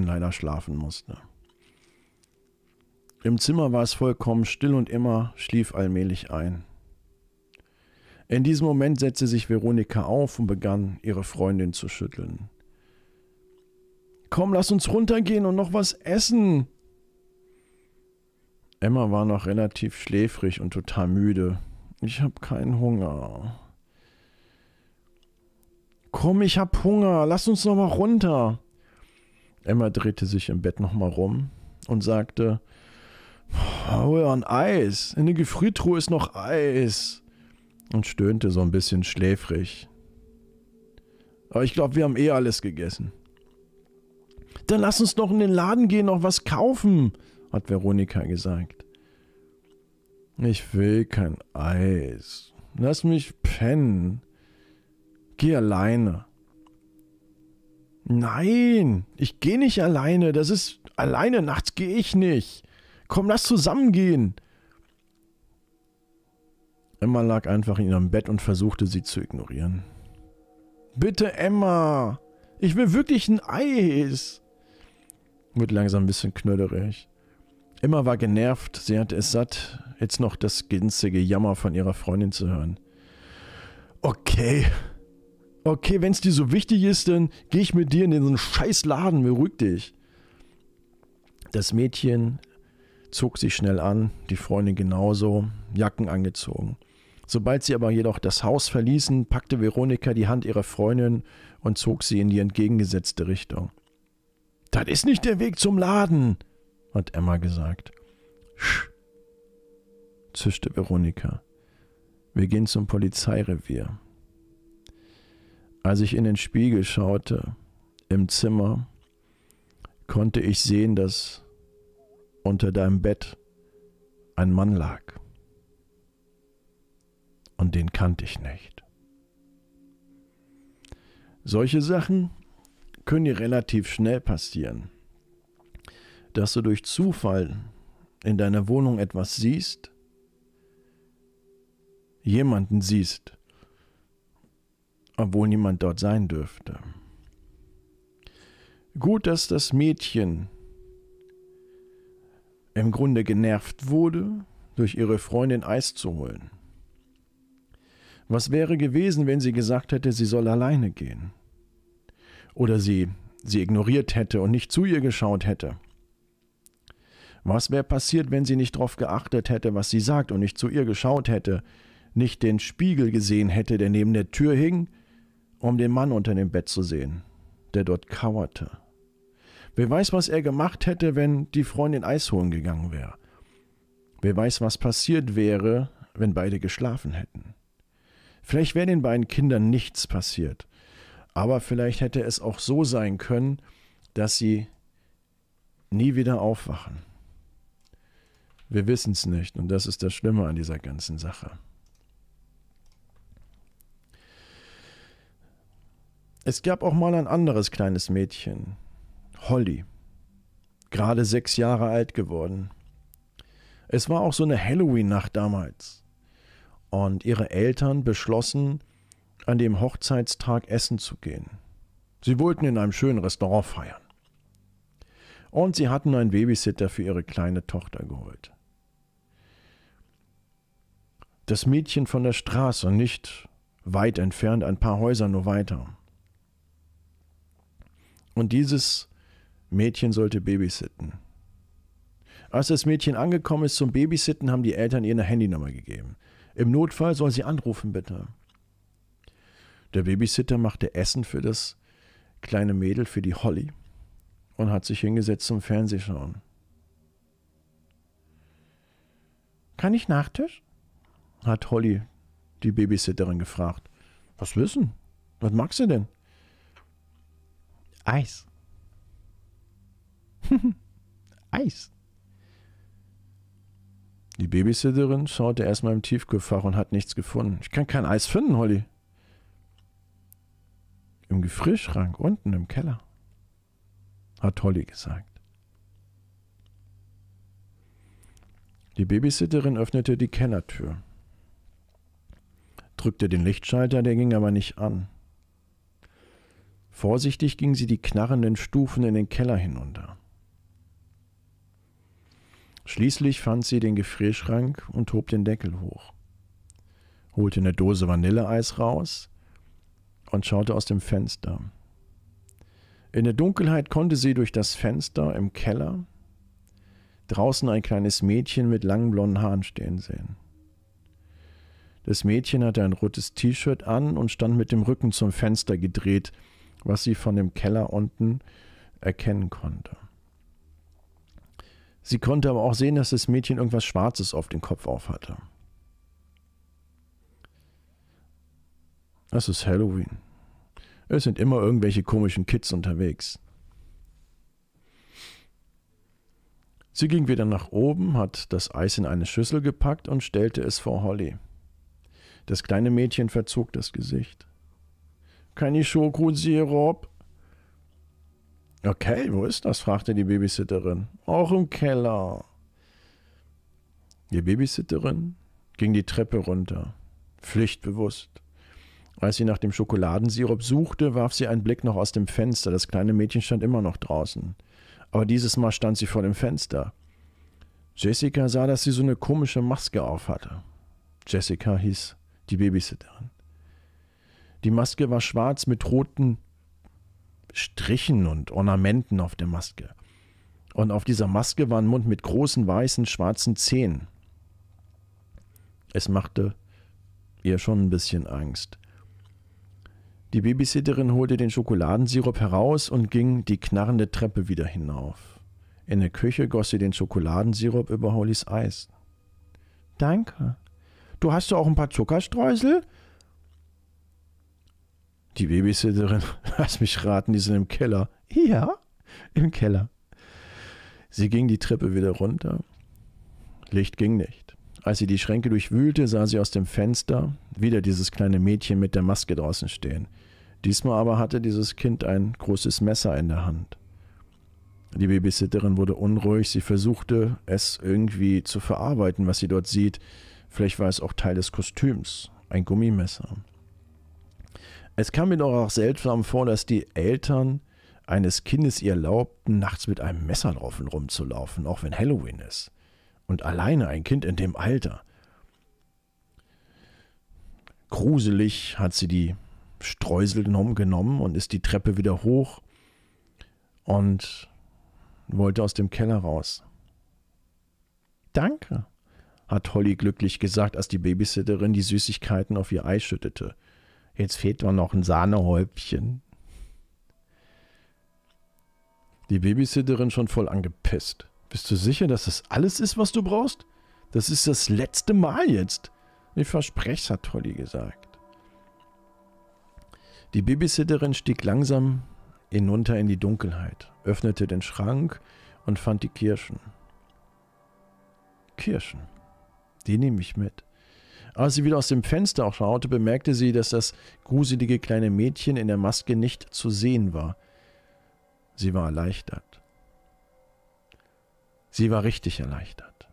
leider schlafen musste. Im Zimmer war es vollkommen still und Emma schlief allmählich ein. In diesem Moment setzte sich Veronika auf und begann, ihre Freundin zu schütteln. »Komm, lass uns runtergehen und noch was essen!« Emma war noch relativ schläfrig und total müde. »Ich habe keinen Hunger.« »Komm, ich hab Hunger, lass uns noch mal runter!« Emma drehte sich im Bett noch mal rum und sagte, »Hol ein Eis, in der Gefriertruhe ist noch Eis!« und stöhnte so ein bisschen schläfrig. »Aber ich glaube, wir haben eh alles gegessen.« »Dann lass uns doch in den Laden gehen, noch was kaufen«, hat Veronika gesagt. »Ich will kein Eis. Lass mich pennen. Geh alleine.« »Nein, ich gehe nicht alleine. Alleine nachts gehe ich nicht. Komm, lass zusammen gehen.« Emma lag einfach in ihrem Bett und versuchte, sie zu ignorieren. »Bitte, Emma, ich will wirklich ein Eis.« Wird langsam ein bisschen knöderig. Emma war genervt, sie hatte es satt, jetzt noch das ganze Gejammer von ihrer Freundin zu hören. Okay, wenn es dir so wichtig ist, dann gehe ich mit dir in den scheiß Laden, beruhig dich. Das Mädchen zog sich schnell an, die Freundin genauso, Jacken angezogen. Sobald sie aber jedoch das Haus verließen, packte Veronika die Hand ihrer Freundin und zog sie in die entgegengesetzte Richtung. »Das ist nicht der Weg zum Laden«, hat Emma gesagt. »Sch«, zischte Veronika. »Wir gehen zum Polizeirevier.« Als ich in den Spiegel schaute, im Zimmer, konnte ich sehen, dass unter deinem Bett ein Mann lag. Und den kannte ich nicht. Solche Sachen können dir relativ schnell passieren. Dass du durch Zufall in deiner Wohnung etwas siehst, jemanden siehst, obwohl niemand dort sein dürfte. Gut, dass das Mädchen im Grunde genervt wurde, durch ihre Freundin Eis zu holen. Was wäre gewesen, wenn sie gesagt hätte, sie soll alleine gehen? Oder sie ignoriert hätte und nicht zu ihr geschaut hätte? Was wäre passiert, wenn sie nicht darauf geachtet hätte, was sie sagt und nicht zu ihr geschaut hätte, nicht den Spiegel gesehen hätte, der neben der Tür hing, um den Mann unter dem Bett zu sehen, der dort kauerte? Wer weiß, was er gemacht hätte, wenn die Freundin Eis holen gegangen wäre? Wer weiß, was passiert wäre, wenn beide geschlafen hätten? Vielleicht wäre den beiden Kindern nichts passiert, aber vielleicht hätte es auch so sein können, dass sie nie wieder aufwachen. Wir wissen es nicht und das ist das Schlimme an dieser ganzen Sache. Es gab auch mal ein anderes kleines Mädchen, Holly, gerade 6 Jahre alt geworden. Es war auch so eine Halloween-Nacht damals. Und ihre Eltern beschlossen, an dem Hochzeitstag essen zu gehen. Sie wollten in einem schönen Restaurant feiern. Und sie hatten einen Babysitter für ihre kleine Tochter geholt. Das Mädchen von der Straße, nicht weit entfernt, ein paar Häuser nur weiter. Und dieses Mädchen sollte babysitten. Als das Mädchen angekommen ist zum Babysitten, haben die Eltern ihr eine Handynummer gegeben. Im Notfall soll sie anrufen, bitte. Der Babysitter machte Essen für das kleine Mädel, für die Holly, und hat sich hingesetzt zum Fernsehschauen. »Kann ich Nachtisch?« hat Holly die Babysitterin gefragt. »Was wissen? Was magst du denn?« »Eis.« »Eis.« Die Babysitterin schaute erstmal im Tiefkühlfach und hat nichts gefunden. »Ich kann kein Eis finden, Holly.« »Im Gefrierschrank, unten im Keller«, hat Holly gesagt. Die Babysitterin öffnete die Kellertür, drückte den Lichtschalter, der ging aber nicht an. Vorsichtig ging sie die knarrenden Stufen in den Keller hinunter. Schließlich fand sie den Gefrierschrank und hob den Deckel hoch, holte eine Dose Vanilleeis raus und schaute aus dem Fenster. In der Dunkelheit konnte sie durch das Fenster im Keller draußen ein kleines Mädchen mit langen blonden Haaren stehen sehen. Das Mädchen hatte ein rotes T-Shirt an und stand mit dem Rücken zum Fenster gedreht, was sie von dem Keller unten erkennen konnte. Sie konnte aber auch sehen, dass das Mädchen irgendwas Schwarzes auf den Kopf aufhatte. Es ist Halloween. Es sind immer irgendwelche komischen Kids unterwegs. Sie ging wieder nach oben, hat das Eis in eine Schüssel gepackt und stellte es vor Holly. Das kleine Mädchen verzog das Gesicht. Keine Schokosirup? Okay, wo ist das? Fragte die Babysitterin. Auch im Keller. Die Babysitterin ging die Treppe runter, pflichtbewusst. Als sie nach dem Schokoladensirup suchte, warf sie einen Blick noch aus dem Fenster. Das kleine Mädchen stand immer noch draußen. Aber dieses Mal stand sie vor dem Fenster. Jessica sah, dass sie so eine komische Maske aufhatte. Jessica hieß die Babysitterin. Die Maske war schwarz mit roten Strichen und Ornamenten auf der Maske. Und auf dieser Maske war ein Mund mit großen, weißen, schwarzen Zähnen. Es machte ihr schon ein bisschen Angst. Die Babysitterin holte den Schokoladensirup heraus und ging die knarrende Treppe wieder hinauf. In der Küche goss sie den Schokoladensirup über Hollys Eis. »Danke. Du hast doch auch ein paar Zuckerstreusel?« Die Babysitterin, lass mich raten, die sind im Keller. »Ja, im Keller.« Sie ging die Treppe wieder runter. Licht ging nicht. Als sie die Schränke durchwühlte, sah sie aus dem Fenster wieder dieses kleine Mädchen mit der Maske draußen stehen. Diesmal aber hatte dieses Kind ein großes Messer in der Hand. Die Babysitterin wurde unruhig. Sie versuchte, es irgendwie zu verarbeiten, was sie dort sieht. Vielleicht war es auch Teil des Kostüms, ein Gummimesser. Es kam mir doch auch seltsam vor, dass die Eltern eines Kindes ihr erlaubten, nachts mit einem Messer drauf und rumzulaufen, auch wenn Halloween ist. Und alleine ein Kind in dem Alter. Gruselig hat sie die Streusel genommen und ist die Treppe wieder hoch und wollte aus dem Keller raus. »Danke«, hat Holly glücklich gesagt, als die Babysitterin die Süßigkeiten auf ihr Eis schüttete. »Jetzt fehlt doch noch ein Sahnehäubchen.« Die Babysitterin schon voll angepisst. »Bist du sicher, dass das alles ist, was du brauchst? Das ist das letzte Mal jetzt.« »Ich verspreche es«, hat Holly gesagt. Die Babysitterin stieg langsam hinunter in die Dunkelheit, öffnete den Schrank und fand die Kirschen. Kirschen, die nehme ich mit. Als sie wieder aus dem Fenster auch schaute, bemerkte sie, dass das gruselige kleine Mädchen in der Maske nicht zu sehen war. Sie war erleichtert. Sie war richtig erleichtert.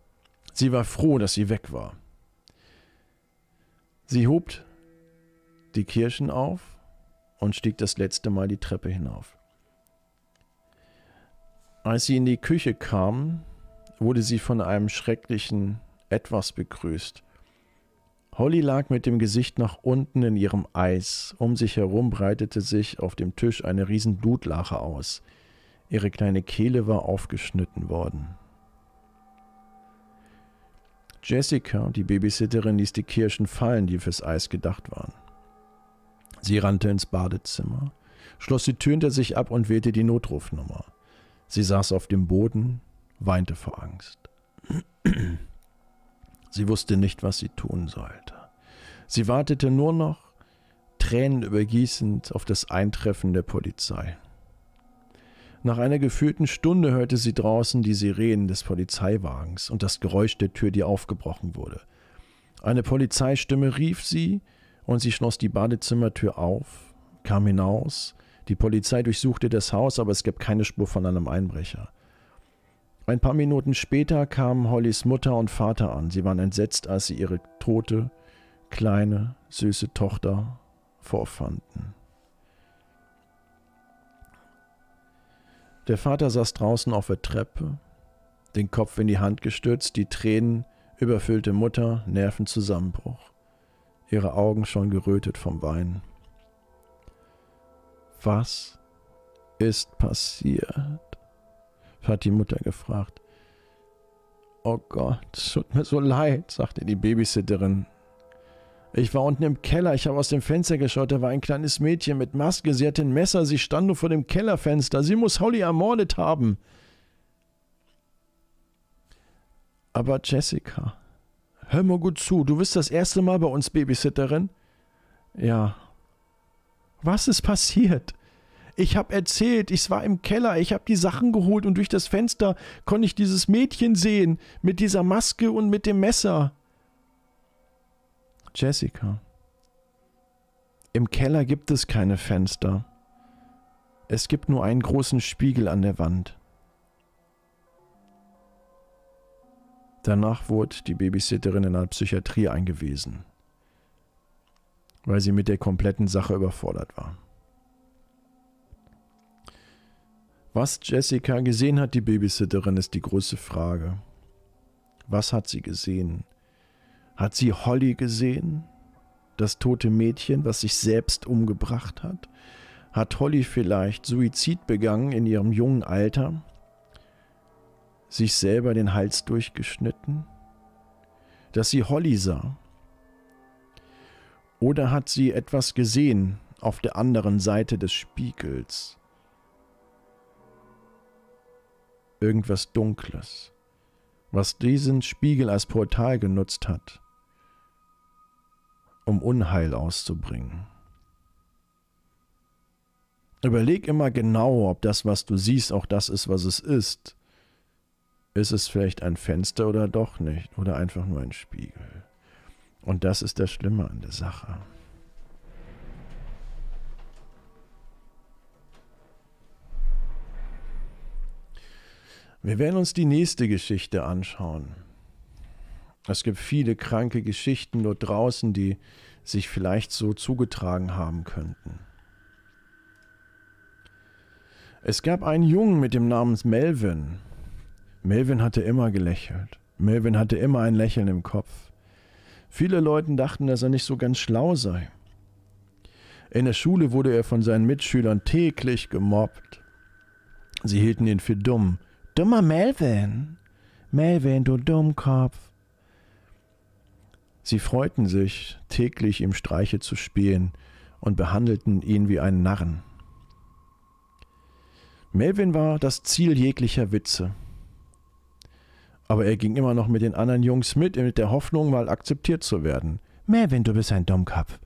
Sie war froh, dass sie weg war. Sie hob die Kirschen auf und stieg das letzte Mal die Treppe hinauf. Als sie in die Küche kam, wurde sie von einem schrecklichen Etwas begrüßt. Holly lag mit dem Gesicht nach unten in ihrem Eis. Um sich herum breitete sich auf dem Tisch eine riesen Blutlache aus. Ihre kleine Kehle war aufgeschnitten worden. Jessica, die Babysitterin, ließ die Kirschen fallen, die fürs Eis gedacht waren. Sie rannte ins Badezimmer, schloss die Tür hinter sich ab und wählte die Notrufnummer. Sie saß auf dem Boden, weinte vor Angst. Sie wusste nicht, was sie tun sollte. Sie wartete nur noch, tränenübergießend, auf das Eintreffen der Polizei. Nach einer gefühlten Stunde hörte sie draußen die Sirenen des Polizeiwagens und das Geräusch der Tür, die aufgebrochen wurde. Eine Polizeistimme rief sie, und sie schloss die Badezimmertür auf, kam hinaus. Die Polizei durchsuchte das Haus, aber es gab keine Spur von einem Einbrecher. Ein paar Minuten später kamen Hollys Mutter und Vater an. Sie waren entsetzt, als sie ihre tote, kleine, süße Tochter vorfanden. Der Vater saß draußen auf der Treppe, den Kopf in die Hand gestützt, die Tränen überfüllte Mutter, Nervenzusammenbruch, ihre Augen schon gerötet vom Weinen. Was ist passiert? Hat die Mutter gefragt. Oh Gott, es tut mir so leid, sagte die Babysitterin. Ich war unten im Keller, ich habe aus dem Fenster geschaut, da war ein kleines Mädchen mit Maske, sie hatte ein Messer, sie stand nur vor dem Kellerfenster, sie muss Holly ermordet haben. Aber Jessica, hör mal gut zu, du bist das erste Mal bei uns Babysitterin? Ja. Was ist passiert? Ich habe erzählt, ich war im Keller, ich habe die Sachen geholt und durch das Fenster konnte ich dieses Mädchen sehen, mit dieser Maske und mit dem Messer. Jessica, im Keller gibt es keine Fenster. Es gibt nur einen großen Spiegel an der Wand. Danach wurde die Babysitterin in einer Psychiatrie eingewiesen, weil sie mit der kompletten Sache überfordert war. Was Jessica gesehen hat, die Babysitterin, ist die große Frage. Was hat sie gesehen? Hat sie Holly gesehen? Das tote Mädchen, was sich selbst umgebracht hat? Hat Holly vielleicht Suizid begangen in ihrem jungen Alter? Sich selber den Hals durchgeschnitten? Dass sie Holly sah? Oder hat sie etwas gesehen auf der anderen Seite des Spiegels? Irgendwas Dunkles, was diesen Spiegel als Portal genutzt hat, um Unheil auszubringen. Überleg immer genau, ob das, was du siehst, auch das ist, was es ist. Ist es vielleicht ein Fenster oder doch nicht, oder einfach nur ein Spiegel? Und das ist das Schlimme an der Sache. Wir werden uns die nächste Geschichte anschauen. Es gibt viele kranke Geschichten dort draußen, die sich vielleicht so zugetragen haben könnten. Es gab einen Jungen mit dem Namen Melvin. Melvin hatte immer gelächelt. Melvin hatte immer ein Lächeln im Kopf. Viele Leute dachten, dass er nicht so ganz schlau sei. In der Schule wurde er von seinen Mitschülern täglich gemobbt. Sie hielten ihn für dumm. Dummer Melvin. Melvin, du Dummkopf. Sie freuten sich, täglich ihm Streiche zu spielen und behandelten ihn wie einen Narren. Melvin war das Ziel jeglicher Witze. Aber er ging immer noch mit den anderen Jungs mit der Hoffnung, mal akzeptiert zu werden. Melvin, du bist ein Dummkopf.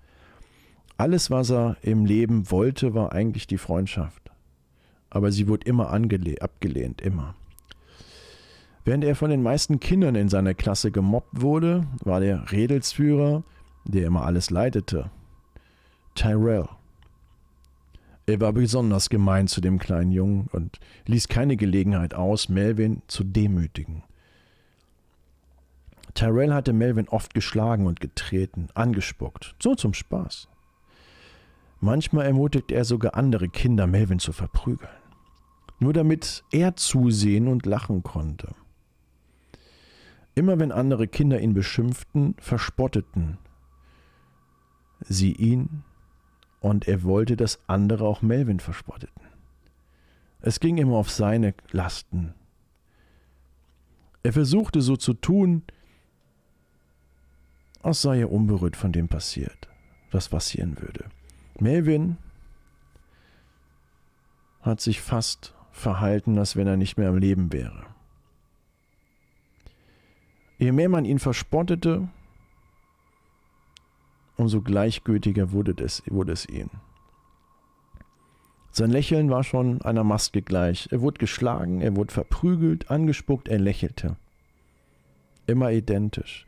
Alles, was er im Leben wollte, war eigentlich die Freundschaft. Aber sie wurde immer abgelehnt, immer. Während er von den meisten Kindern in seiner Klasse gemobbt wurde, war der Redelsführer, der immer alles leitete, Tyrell. Er war besonders gemein zu dem kleinen Jungen und ließ keine Gelegenheit aus, Melvin zu demütigen. Tyrell hatte Melvin oft geschlagen und getreten, angespuckt, so zum Spaß. Manchmal ermutigte er sogar andere Kinder, Melvin zu verprügeln, nur damit er zusehen und lachen konnte. Immer wenn andere Kinder ihn beschimpften, verspotteten sie ihn, und er wollte, dass andere auch Melvin verspotteten. Es ging immer auf seine Lasten. Er versuchte so zu tun, als sei er unberührt von dem passiert, was passieren würde. Melvin hat sich fast verhalten, als wenn er nicht mehr am Leben wäre. Je mehr man ihn verspottete, umso gleichgültiger wurde es ihm. Sein Lächeln war schon einer Maske gleich. Er wurde geschlagen, er wurde verprügelt, angespuckt, er lächelte. Immer identisch.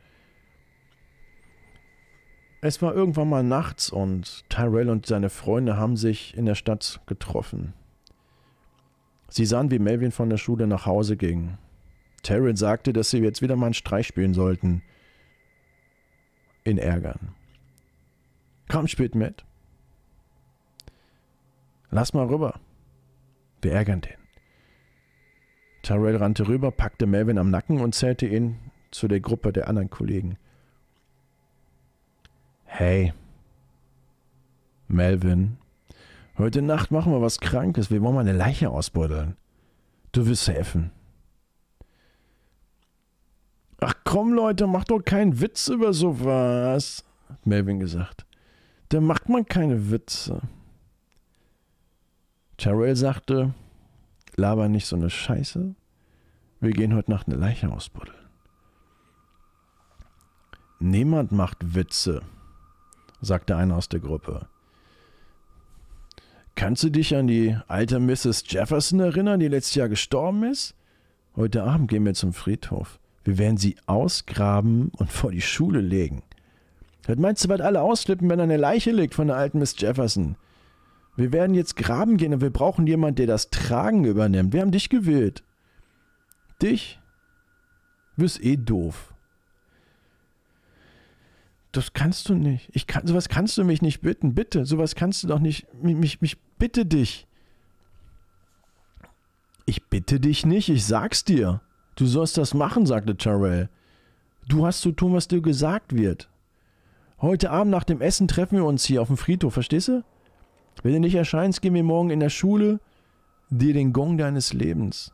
Es war irgendwann mal nachts und Tyrell und seine Freunde haben sich in der Stadt getroffen. Sie sahen, wie Melvin von der Schule nach Hause ging. Tyrell sagte, dass sie jetzt wieder mal einen Streich spielen sollten. Ihn ärgern. Komm, spielt mit. Lass mal rüber. Wir ärgern den. Tyrell rannte rüber, packte Melvin am Nacken und zählte ihn zu der Gruppe der anderen Kollegen. Hey, Melvin, heute Nacht machen wir was Krankes. Wir wollen mal eine Leiche ausbuddeln. Du wirst helfen. Ach komm, Leute, mach doch keinen Witz über sowas, hat Melvin gesagt. Da macht man keine Witze. Tyrell sagte, laber nicht so eine Scheiße. Wir gehen heute Nacht eine Leiche ausbuddeln. Niemand macht Witze, sagte einer aus der Gruppe. Kannst du dich an die alte Mrs. Jefferson erinnern, die letztes Jahr gestorben ist? Heute Abend gehen wir zum Friedhof. Wir werden sie ausgraben und vor die Schule legen. Was meinst du, was alle ausflippen, wenn da eine Leiche liegt von der alten Miss Jefferson? Wir werden jetzt graben gehen und wir brauchen jemanden, der das Tragen übernimmt. Wir haben dich gewählt. Dich? Du bist eh doof. Das kannst du nicht. Sowas kannst du mich nicht bitten. Bitte, sowas kannst du doch nicht. Ich bitte dich. Ich bitte dich nicht, ich sag's dir. Du sollst das machen, sagte Tyrell. Du hast zu tun, was dir gesagt wird. Heute Abend nach dem Essen treffen wir uns hier auf dem Friedhof, verstehst du? Wenn du nicht erscheinst, gehen wir morgen in der Schule dir den Gong deines Lebens.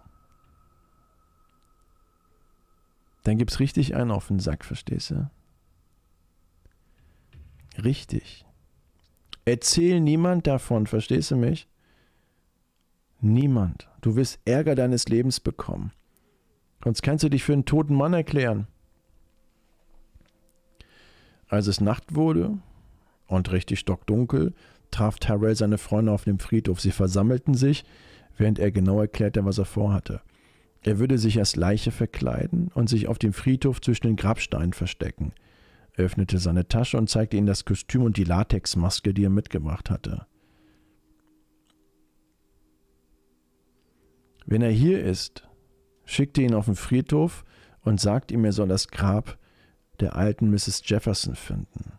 Dann gibt's richtig einen auf den Sack, verstehst du? Richtig. Erzähl niemand davon, verstehst du mich? Niemand. Du wirst Ärger deines Lebens bekommen. Sonst kannst du dich für einen toten Mann erklären. Als es Nacht wurde und richtig stockdunkel, traf Tyrell seine Freunde auf dem Friedhof. Sie versammelten sich, während er genau erklärte, was er vorhatte. Er würde sich als Leiche verkleiden und sich auf dem Friedhof zwischen den Grabsteinen verstecken. Er öffnete seine Tasche und zeigte ihnen das Kostüm und die Latexmaske, die er mitgebracht hatte. Wenn er hier ist, schickte ihn auf den Friedhof und sagte ihm, er soll das Grab der alten Mrs. Jefferson finden.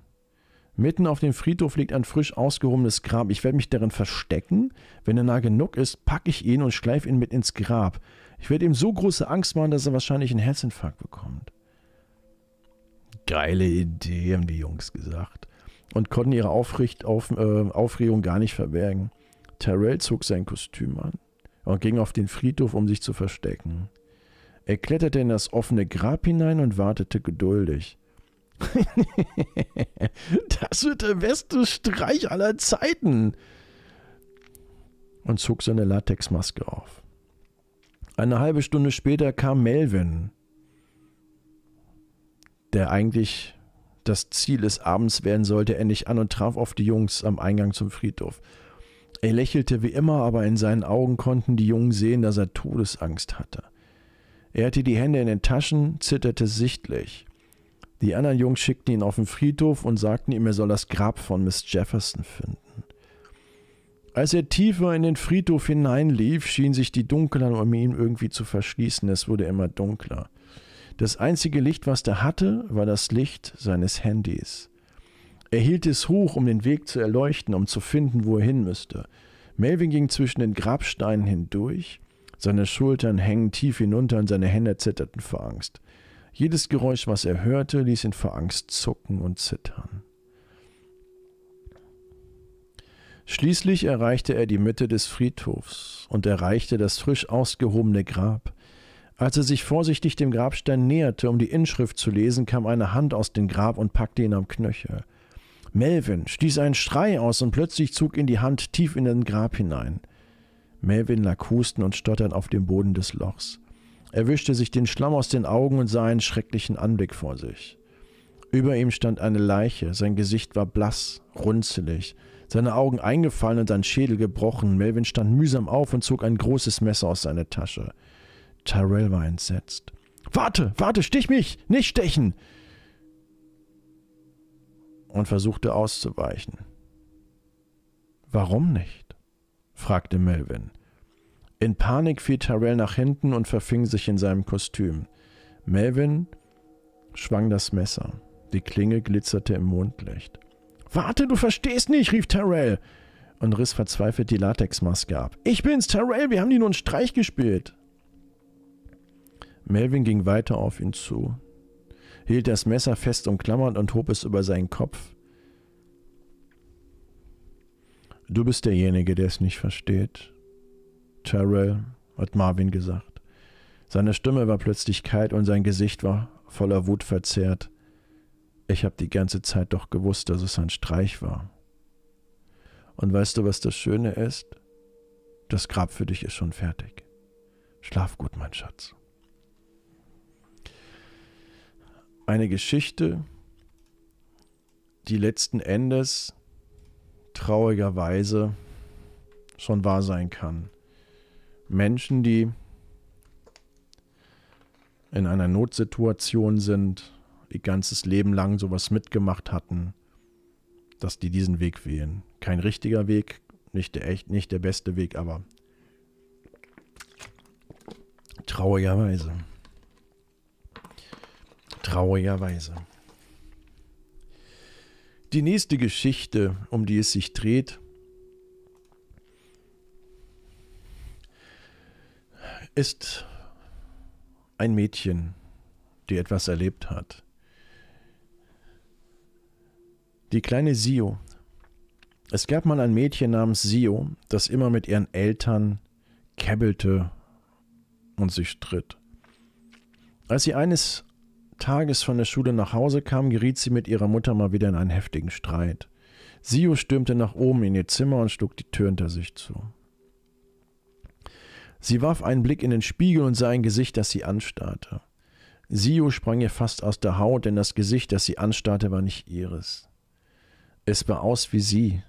Mitten auf dem Friedhof liegt ein frisch ausgehobenes Grab. Ich werde mich darin verstecken. Wenn er nah genug ist, packe ich ihn und schleife ihn mit ins Grab. Ich werde ihm so große Angst machen, dass er wahrscheinlich einen Herzinfarkt bekommt. Geile Idee, haben die Jungs gesagt und konnten ihre Aufregung gar nicht verbergen. Tyrell zog sein Kostüm an und ging auf den Friedhof, um sich zu verstecken. Er kletterte in das offene Grab hinein und wartete geduldig. Das wird der beste Streich aller Zeiten! Und zog seine Latexmaske auf. Eine halbe Stunde später kam Melvin, der eigentlich das Ziel des Abends werden sollte, endlich an und traf auf die Jungs am Eingang zum Friedhof. Er lächelte wie immer, aber in seinen Augen konnten die Jungen sehen, dass er Todesangst hatte. Er hatte die Hände in den Taschen, zitterte sichtlich. Die anderen Jungs schickten ihn auf den Friedhof und sagten ihm, er soll das Grab von Miss Jefferson finden. Als er tiefer in den Friedhof hineinlief, schien sich die Dunkelheit um ihn irgendwie zu verschließen. Es wurde immer dunkler. Das einzige Licht, was er hatte, war das Licht seines Handys. Er hielt es hoch, um den Weg zu erleuchten, um zu finden, wo er hin müsste. Melvin ging zwischen den Grabsteinen hindurch. Seine Schultern hängen tief hinunter und seine Hände zitterten vor Angst. Jedes Geräusch, was er hörte, ließ ihn vor Angst zucken und zittern. Schließlich erreichte er die Mitte des Friedhofs und erreichte das frisch ausgehobene Grab. Als er sich vorsichtig dem Grabstein näherte, um die Inschrift zu lesen, kam eine Hand aus dem Grab und packte ihn am Knöchel. Melvin stieß einen Schrei aus und plötzlich zog ihn die Hand tief in den Grab hinein. Melvin lag hustend und stotternd auf dem Boden des Lochs. Er wischte sich den Schlamm aus den Augen und sah einen schrecklichen Anblick vor sich. Über ihm stand eine Leiche, sein Gesicht war blass, runzelig, seine Augen eingefallen und sein Schädel gebrochen. Melvin stand mühsam auf und zog ein großes Messer aus seiner Tasche. Tyrell war entsetzt. »Warte, stich mich! Nicht stechen!« und versuchte auszuweichen. »Warum nicht?« fragte Melvin. In Panik fiel Tyrell nach hinten und verfing sich in seinem Kostüm. Melvin schwang das Messer. Die Klinge glitzerte im Mondlicht. »Warte, du verstehst nicht«, rief Tyrell und riss verzweifelt die Latexmaske ab. »Ich bin's, Tyrell, wir haben dir nur einen Streich gespielt.« Melvin ging weiter auf ihn zu, hielt das Messer fest umklammert und hob es über seinen Kopf. »Du bist derjenige, der es nicht versteht, Tyrell«, hat Marvin gesagt. Seine Stimme war plötzlich kalt und sein Gesicht war voller Wut verzerrt. »Ich habe die ganze Zeit doch gewusst, dass es ein Streich war. Und weißt du, was das Schöne ist? Das Grab für dich ist schon fertig. Schlaf gut, mein Schatz.« Eine Geschichte, die letzten Endes traurigerweise schon wahr sein kann. Menschen, die in einer Notsituation sind, ihr ganzes Leben lang sowas mitgemacht hatten, dass die diesen Weg wählen. Kein richtiger Weg, nicht der beste Weg, aber traurigerweise. Die nächste Geschichte, um die es sich dreht, ist ein Mädchen, die etwas erlebt hat. Die kleine Sio. Es gab mal ein Mädchen namens Sio, das immer mit ihren Eltern käbbelte und sich stritt. Als sie eines Tages von der Schule nach Hause kam, geriet sie mit ihrer Mutter mal wieder in einen heftigen Streit. Sio stürmte nach oben in ihr Zimmer und schlug die Tür hinter sich zu. Sie warf einen Blick in den Spiegel und sah ein Gesicht, das sie anstarrte. Sio sprang ihr fast aus der Haut, denn das Gesicht, das sie anstarrte, war nicht ihres. Es war aus wie sie.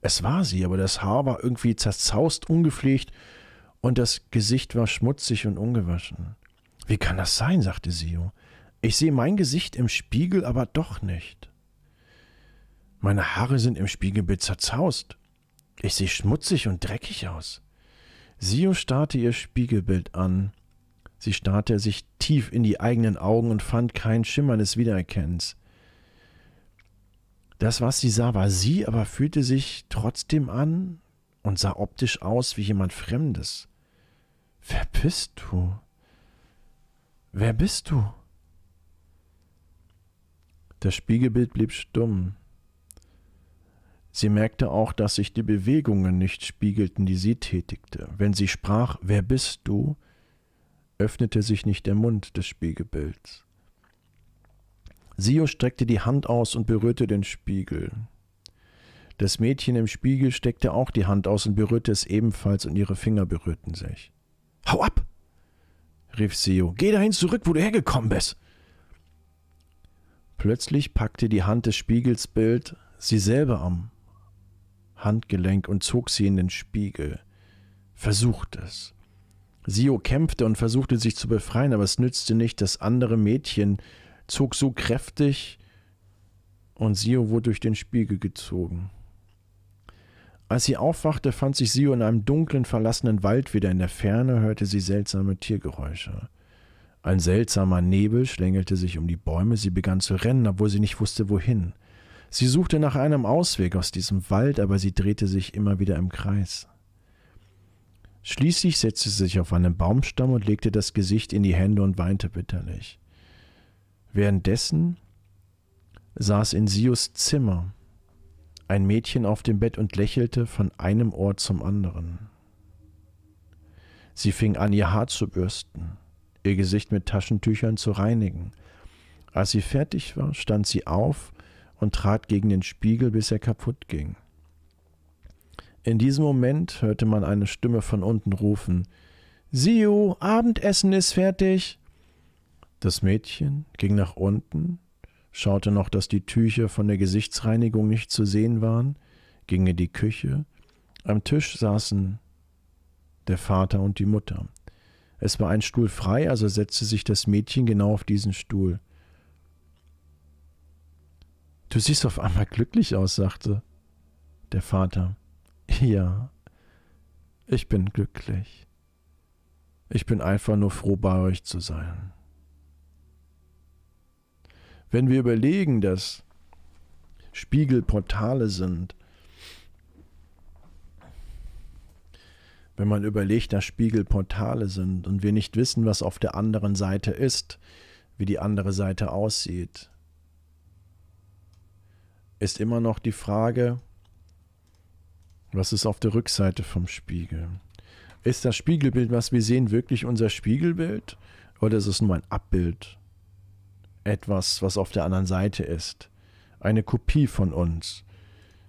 Es war sie, aber das Haar war irgendwie zerzaust, ungepflegt und das Gesicht war schmutzig und ungewaschen. »Wie kann das sein?«, sagte Sio. »Ich sehe mein Gesicht im Spiegel, aber doch nicht. Meine Haare sind im Spiegelbild zerzaust. Ich sehe schmutzig und dreckig aus.« Sio starrte ihr Spiegelbild an. Sie starrte sich tief in die eigenen Augen und fand kein Schimmer des Wiedererkennens. Das, was sie sah, war sie, aber fühlte sich trotzdem an und sah optisch aus wie jemand Fremdes. »Wer bist du? Wer bist du?« Das Spiegelbild blieb stumm. Sie merkte auch, dass sich die Bewegungen nicht spiegelten, die sie tätigte. Wenn sie sprach, »Wer bist du?«, öffnete sich nicht der Mund des Spiegelbilds. Sio streckte die Hand aus und berührte den Spiegel. Das Mädchen im Spiegel steckte auch die Hand aus und berührte es ebenfalls und ihre Finger berührten sich. »Hau ab«, rief Sio. »Geh dahin zurück, wo du hergekommen bist.« Plötzlich packte die Hand des Spiegelsbild sie selber am Handgelenk und zog sie in den Spiegel. Versucht es. Sio kämpfte und versuchte sich zu befreien, aber es nützte nicht. Das andere Mädchen zog so kräftig und Sio wurde durch den Spiegel gezogen. Als sie aufwachte, fand sich Sio in einem dunklen, verlassenen Wald wieder. In der Ferne hörte sie seltsame Tiergeräusche. Ein seltsamer Nebel schlängelte sich um die Bäume. Sie begann zu rennen, obwohl sie nicht wusste, wohin. Sie suchte nach einem Ausweg aus diesem Wald, aber sie drehte sich immer wieder im Kreis. Schließlich setzte sie sich auf einen Baumstamm und legte das Gesicht in die Hände und weinte bitterlich. Währenddessen saß in Sios Zimmer ein Mädchen auf dem Bett und lächelte von einem Ohr zum anderen. Sie fing an, ihr Haar zu bürsten, ihr Gesicht mit Taschentüchern zu reinigen. Als sie fertig war, stand sie auf und trat gegen den Spiegel, bis er kaputt ging. In diesem Moment hörte man eine Stimme von unten rufen: »Sio, Abendessen ist fertig!« Das Mädchen ging nach unten, schaute noch, dass die Tücher von der Gesichtsreinigung nicht zu sehen waren, ging in die Küche. Am Tisch saßen der Vater und die Mutter. Es war ein Stuhl frei, also setzte sich das Mädchen genau auf diesen Stuhl. »Du siehst auf einmal glücklich aus«, sagte der Vater. »Ja, ich bin glücklich. Ich bin einfach nur froh, bei euch zu sein.« Wenn wir überlegen, dass Spiegel Portale sind, wenn man überlegt, dass Spiegel Portale sind und wir nicht wissen, was auf der anderen Seite ist, wie die andere Seite aussieht, ist immer noch die Frage, was ist auf der Rückseite vom Spiegel? Ist das Spiegelbild, was wir sehen, wirklich unser Spiegelbild? Oder ist es nur ein Abbild? Etwas, was auf der anderen Seite ist. Eine Kopie von uns.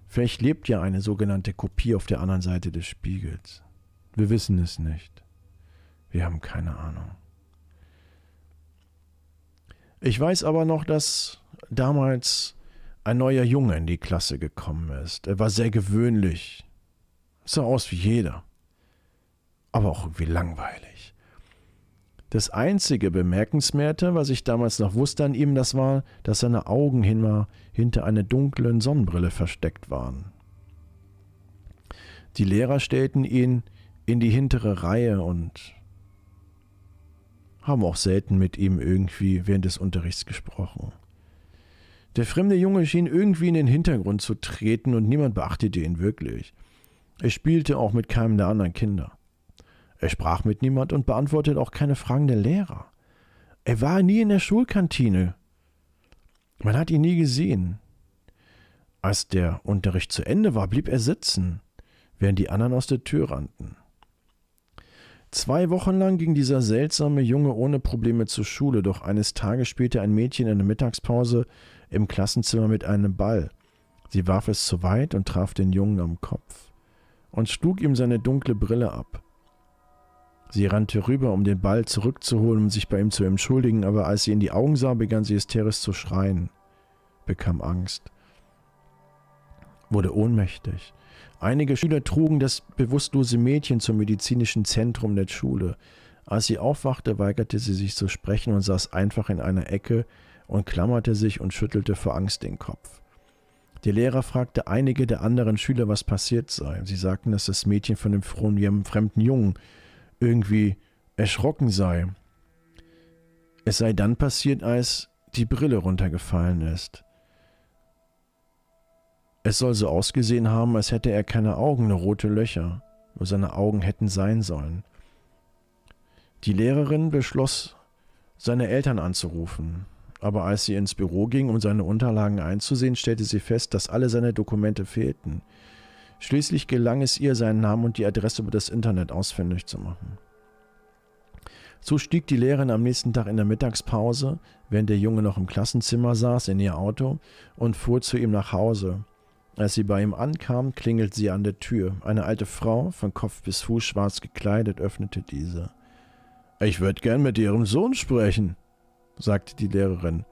Vielleicht lebt ja eine sogenannte Kopie auf der anderen Seite des Spiegels. Wir wissen es nicht. Wir haben keine Ahnung. Ich weiß aber noch, dass damals ein neuer Junge in die Klasse gekommen ist. Er war sehr gewöhnlich. Sah aus wie jeder. Aber auch irgendwie langweilig. Das einzige Bemerkenswerte, was ich damals noch wusste an ihm, das war, dass seine Augen hinter einer dunklen Sonnenbrille versteckt waren. Die Lehrer stellten ihn in die hintere Reihe und haben auch selten mit ihm irgendwie während des Unterrichts gesprochen. Der fremde Junge schien irgendwie in den Hintergrund zu treten und niemand beachtete ihn wirklich. Er spielte auch mit keinem der anderen Kinder. Er sprach mit niemand und beantwortete auch keine Fragen der Lehrer. Er war nie in der Schulkantine. Man hat ihn nie gesehen. Als der Unterricht zu Ende war, blieb er sitzen, während die anderen aus der Tür rannten. 2 Wochen lang ging dieser seltsame Junge ohne Probleme zur Schule, doch eines Tages spielte ein Mädchen in der Mittagspause im Klassenzimmer mit einem Ball. Sie warf es zu weit und traf den Jungen am Kopf und schlug ihm seine dunkle Brille ab. Sie rannte rüber, um den Ball zurückzuholen, um sich bei ihm zu entschuldigen, aber als sie in die Augen sah, begann sie hysterisch zu schreien, bekam Angst, wurde ohnmächtig. Einige Schüler trugen das bewusstlose Mädchen zum medizinischen Zentrum der Schule. Als sie aufwachte, weigerte sie sich zu sprechen und saß einfach in einer Ecke und klammerte sich und schüttelte vor Angst den Kopf. Der Lehrer fragte einige der anderen Schüler, was passiert sei. Sie sagten, dass das Mädchen von dem fremden Jungen irgendwie erschrocken sei. Es sei dann passiert, als die Brille runtergefallen ist. Es soll so ausgesehen haben, als hätte er keine Augen, nur rote Löcher, wo seine Augen hätten sein sollen. Die Lehrerin beschloss, seine Eltern anzurufen, aber als sie ins Büro ging, um seine Unterlagen einzusehen, stellte sie fest, dass alle seine Dokumente fehlten. Schließlich gelang es ihr, seinen Namen und die Adresse über das Internet ausfindig zu machen. So stieg die Lehrerin am nächsten Tag in der Mittagspause, während der Junge noch im Klassenzimmer saß, in ihr Auto und fuhr zu ihm nach Hause. Als sie bei ihm ankam, klingelte sie an der Tür. Eine alte Frau, von Kopf bis Fuß schwarz gekleidet, öffnete diese. »Ich würde gern mit Ihrem Sohn sprechen«, sagte die Lehrerin.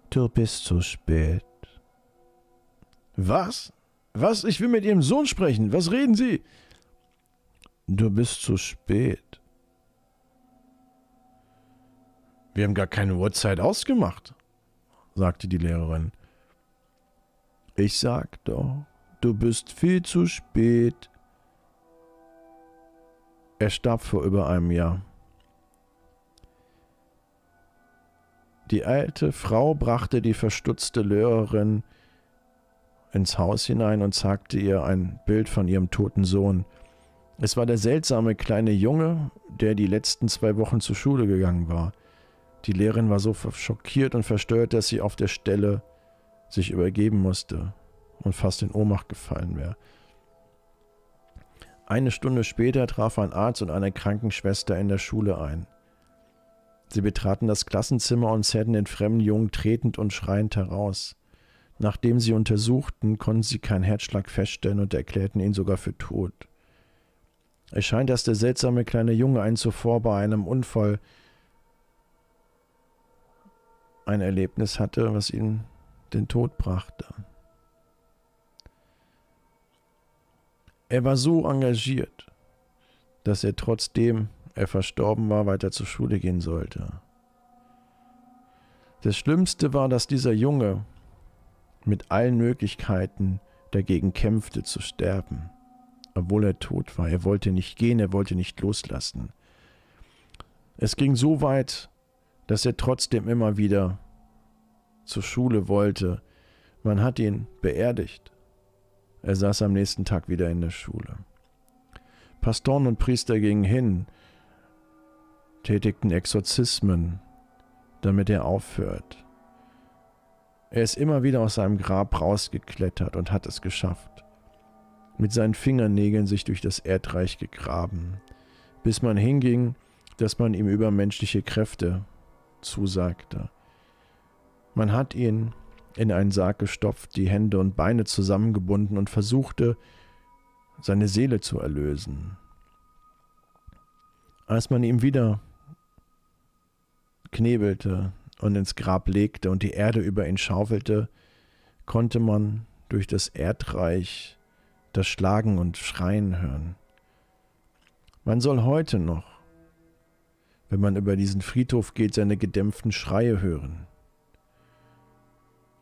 »Du bist zu spät.« »Was? Was? Ich will mit Ihrem Sohn sprechen. Was reden Sie?« »Du bist zu spät.« »Wir haben gar keine Uhrzeit ausgemacht«, sagte die Lehrerin. »Ich sag doch, du bist viel zu spät.« Er starb vor über einem Jahr. Die alte Frau brachte die verstutzte Lehrerin ins Haus hinein und zeigte ihr ein Bild von ihrem toten Sohn. Es war der seltsame kleine Junge, der die letzten 2 Wochen zur Schule gegangen war. Die Lehrerin war so schockiert und verstört, dass sie auf der Stelle sich übergeben musste und fast in Ohnmacht gefallen wäre. Eine Stunde später traf ein Arzt und eine Krankenschwester in der Schule ein. Sie betraten das Klassenzimmer und zerrten den fremden Jungen tretend und schreiend heraus. Nachdem sie untersuchten, konnten sie keinen Herzschlag feststellen und erklärten ihn sogar für tot. Es scheint, dass der seltsame kleine Junge ein zuvor bei einem Unfall ein Erlebnis hatte, was ihn den Tod brachte. Er war so engagiert, dass er trotzdem er verstorben war, weiter zur Schule gehen sollte. Das Schlimmste war, dass dieser Junge mit allen Möglichkeiten dagegen kämpfte zu sterben, obwohl er tot war. Er wollte nicht gehen, er wollte nicht loslassen. Es ging so weit, dass er trotzdem immer wieder zur Schule wollte. Man hat ihn beerdigt. Er saß am nächsten Tag wieder in der Schule. Pastoren und Priester gingen hin, tätigten Exorzismen, damit er aufhört. Er ist immer wieder aus seinem Grab rausgeklettert und hat es geschafft. Mit seinen Fingernägeln sich durch das Erdreich gegraben, bis man hinging, dass man ihm übermenschliche Kräfte zusagte. Man hat ihn in einen Sarg gestopft, die Hände und Beine zusammengebunden und versuchte, seine Seele zu erlösen. Als man ihm wieder knebelte und ins Grab legte und die Erde über ihn schaufelte, konnte man durch das Erdreich das Schlagen und Schreien hören. Man soll heute noch, wenn man über diesen Friedhof geht, seine gedämpften Schreie hören.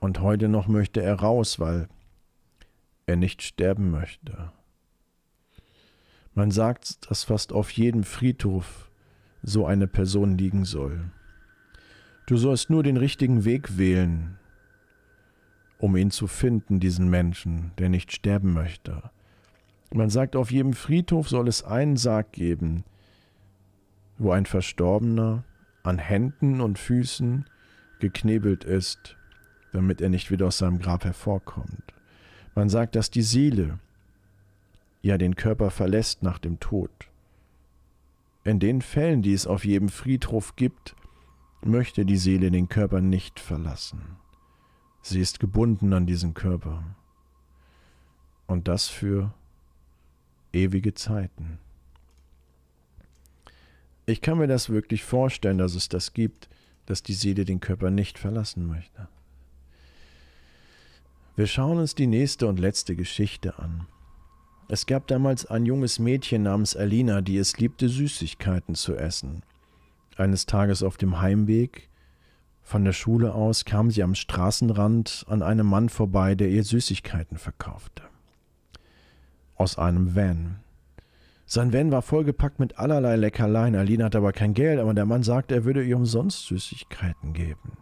Und heute noch möchte er raus, weil er nicht sterben möchte. Man sagt, dass fast auf jedem Friedhof so eine Person liegen soll. Du sollst nur den richtigen Weg wählen, um ihn zu finden, diesen Menschen, der nicht sterben möchte. Man sagt, auf jedem Friedhof soll es einen Sarg geben, wo ein Verstorbener an Händen und Füßen geknebelt ist, damit er nicht wieder aus seinem Grab hervorkommt. Man sagt, dass die Seele ja den Körper verlässt nach dem Tod. In den Fällen, die es auf jedem Friedhof gibt, möchte die Seele den Körper nicht verlassen. Sie ist gebunden an diesen Körper. Und das für ewige Zeiten. Ich kann mir das wirklich vorstellen, dass es das gibt, dass die Seele den Körper nicht verlassen möchte. Wir schauen uns die nächste und letzte Geschichte an. Es gab damals ein junges Mädchen namens Alina, die es liebte, Süßigkeiten zu essen. Eines Tages auf dem Heimweg von der Schule aus kam sie am Straßenrand an einem Mann vorbei, der ihr Süßigkeiten verkaufte. Aus einem Van. Sein Van war vollgepackt mit allerlei Leckerlein. Alina hatte aber kein Geld, aber der Mann sagte, er würde ihr umsonst Süßigkeiten geben.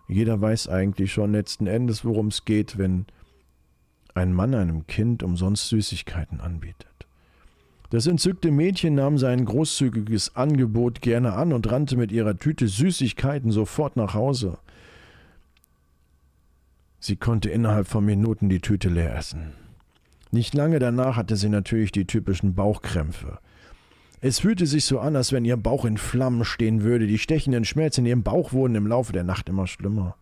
Jeder weiß eigentlich schon letzten Endes, worum es geht, wenn ein Mann einem Kind umsonst Süßigkeiten anbietet. Das entzückte Mädchen nahm sein großzügiges Angebot gerne an und rannte mit ihrer Tüte Süßigkeiten sofort nach Hause. Sie konnte innerhalb von Minuten die Tüte leer essen. Nicht lange danach hatte sie natürlich die typischen Bauchkrämpfe. Es fühlte sich so an, als wenn ihr Bauch in Flammen stehen würde. Die stechenden Schmerzen in ihrem Bauch wurden im Laufe der Nacht immer schlimmer.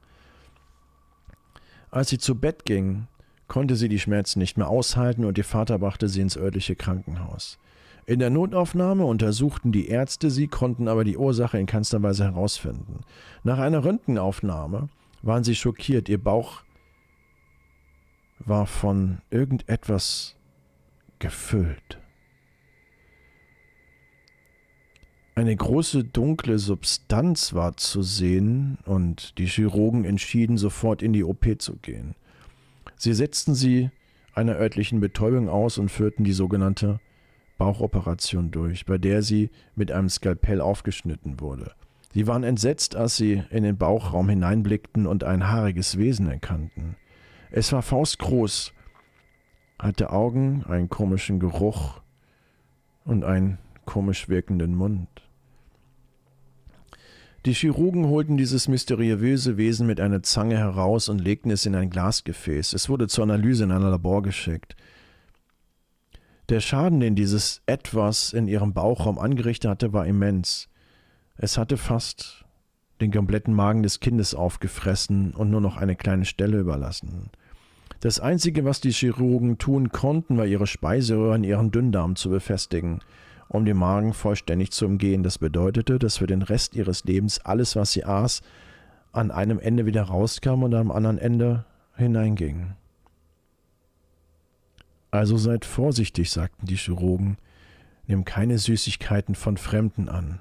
Als sie zu Bett ging, konnte sie die Schmerzen nicht mehr aushalten und ihr Vater brachte sie ins örtliche Krankenhaus. In der Notaufnahme untersuchten die Ärzte sie, konnten aber die Ursache in keinster Weise herausfinden. Nach einer Röntgenaufnahme waren sie schockiert. Ihr Bauch war von irgendetwas gefüllt. Eine große dunkle Substanz war zu sehen und die Chirurgen entschieden, sofort in die OP zu gehen. Sie setzten sie einer örtlichen Betäubung aus und führten die sogenannte Bauchoperation durch, bei der sie mit einem Skalpell aufgeschnitten wurde. Sie waren entsetzt, als sie in den Bauchraum hineinblickten und ein haariges Wesen erkannten. Es war faustgroß, hatte Augen, einen komischen Geruch und einen komisch wirkenden Mund. Die Chirurgen holten dieses mysteriöse Wesen mit einer Zange heraus und legten es in ein Glasgefäß. Es wurde zur Analyse in ein Labor geschickt. Der Schaden, den dieses Etwas in ihrem Bauchraum angerichtet hatte, war immens. Es hatte fast den kompletten Magen des Kindes aufgefressen und nur noch eine kleine Stelle überlassen. Das Einzige, was die Chirurgen tun konnten, war ihre Speiseröhre in ihren Dünndarm zu befestigen, um den Magen vollständig zu umgehen. Das bedeutete, dass für den Rest ihres Lebens alles, was sie aß, an einem Ende wieder rauskam und am anderen Ende hineinging. Also seid vorsichtig, sagten die Chirurgen, nimm keine Süßigkeiten von Fremden an.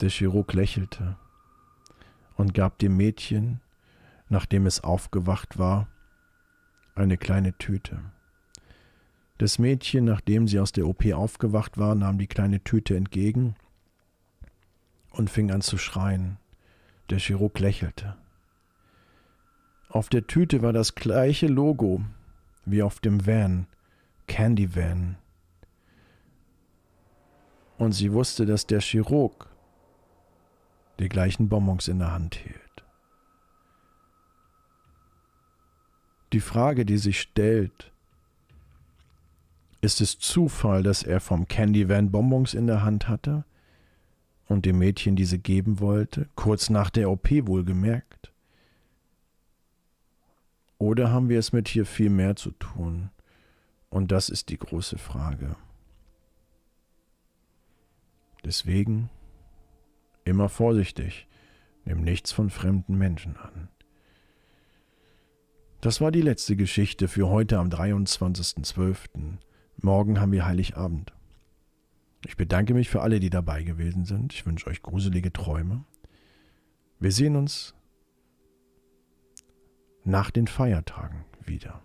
Der Chirurg lächelte und gab dem Mädchen, nachdem es aufgewacht war, eine kleine Tüte. Das Mädchen, nachdem sie aus der OP aufgewacht war, nahm die kleine Tüte entgegen und fing an zu schreien. Der Chirurg lächelte. Auf der Tüte war das gleiche Logo wie auf dem Van, Candy Van. Und sie wusste, dass der Chirurg die gleichen Bonbons in der Hand hielt. Die Frage, die sich stellt, ist es Zufall, dass er vom Candy Van Bonbons in der Hand hatte und dem Mädchen diese geben wollte, kurz nach der OP wohlgemerkt? Oder haben wir es mit hier viel mehr zu tun? Und das ist die große Frage. Deswegen immer vorsichtig, nimm nichts von fremden Menschen an. Das war die letzte Geschichte für heute am 23.12. Morgen haben wir Heiligabend. Ich bedanke mich für alle, die dabei gewesen sind. Ich wünsche euch gruselige Träume. Wir sehen uns nach den Feiertagen wieder.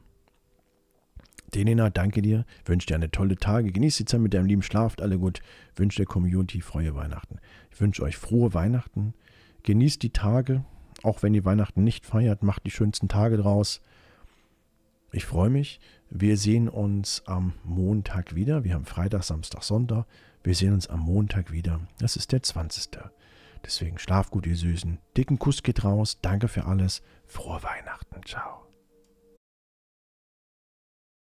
Denina, danke dir. Wünsche dir eine tolle Tage. Genieß die Zeit mit deinem Lieben. Schlaft alle gut. Wünsche der Community frohe Weihnachten. Ich wünsche euch frohe Weihnachten. Genießt die Tage. Auch wenn ihr Weihnachten nicht feiert, macht die schönsten Tage draus. Ich freue mich. Wir sehen uns am Montag wieder. Wir haben Freitag, Samstag, Sonntag. Wir sehen uns am Montag wieder. Das ist der 20. Deswegen schlaf gut, ihr Süßen. Dicken Kuss geht raus. Danke für alles. Frohe Weihnachten. Ciao.